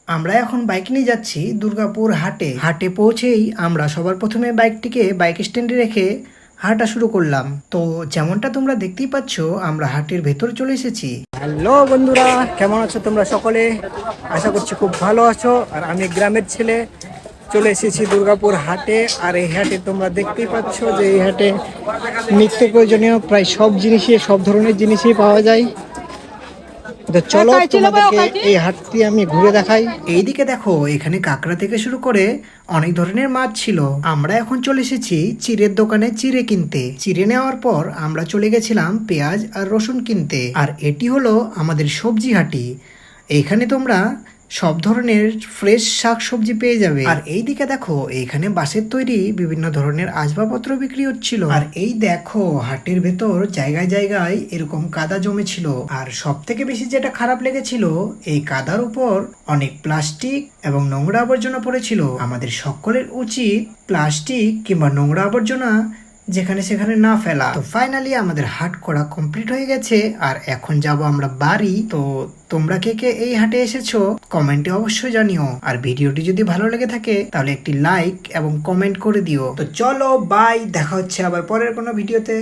আমরা এখন বাইক নিয়ে যাচ্ছি দুর্গাপুর হাটে। হাটে পৌঁছেই আমরা সবার প্রথমে বাইকটিকে বাইক স্ট্যান্ডে রেখে হাঁটা শুরু করলাম। তো যেমনটা তোমরা দেখতেই পাচ্ছ, আমরা হাটের ভেতর চলে এসেছি। হ্যালো বন্ধুরা, কেমন আছো তোমরা সকলে? আশা করছি খুব ভালো আছো। আর আমি গ্রামের ছেলে, চলে এসেছি দুর্গাপুর হাটে। আর এই হাটে তোমরা দেখতেই পাচ্ছ যে এই হাটে নিত্য প্রয়োজনীয় প্রায় সব জিনিসই, সব ধরনের জিনিসই পাওয়া যায়। তো চলো তোমাদেরকে এই হাটটি আমি ঘুরে দেখাই। এইদিকে দেখো, এখানে কাঁকড়া থেকে শুরু করে অনেক ধরনের মাছ ছিল। আমরা এখন চলে এসেছি চিড়ের দোকানে চিড়ে কিনতে। চিড়ে নেওয়ার পর আমরা চলে গেছিলাম পেঁয়াজ আর রসুন কিনতে। আর এটি হলো আমাদের সবজি হাটি। এইখানে তোমরা সব ধরনের ফ্রেশ শাক সবজি পেয়ে যাবে। আর এইদিকে দেখো, এইখানে বাঁশের তৈরি বিভিন্ন ধরনের আসবাবপত্র বিক্রি হচ্ছিল। আর এই দেখো, হাটের ভেতর জায়গায় জায়গায় এরকম কাদা জমেছিল। আর সব থেকে বেশি যেটা খারাপ লেগেছিল, এই কাদার উপর অনেক প্লাস্টিক এবং নোংরা আবর্জনা পড়েছিল। আমাদের সকলের উচিত প্লাস্টিক কিংবা নোংরা আবর্জনা যেখানে সেখানে না ফেলা। তো ফাইনালি আমাদের হাট করা কমপ্লিট হয়ে গেছে। আর এখন যাব আমরা বাড়ি। তো তোমরা কে কে এই হাটে এসেছো কমেন্টে অবশ্যই জানিও। আর ভিডিওটি যদি ভালো লেগে থাকে তাহলে একটি লাইক এবং কমেন্ট করে দিও। তো চলো বাই, দেখা হচ্ছে আবার পরের কোনো ভিডিওতে।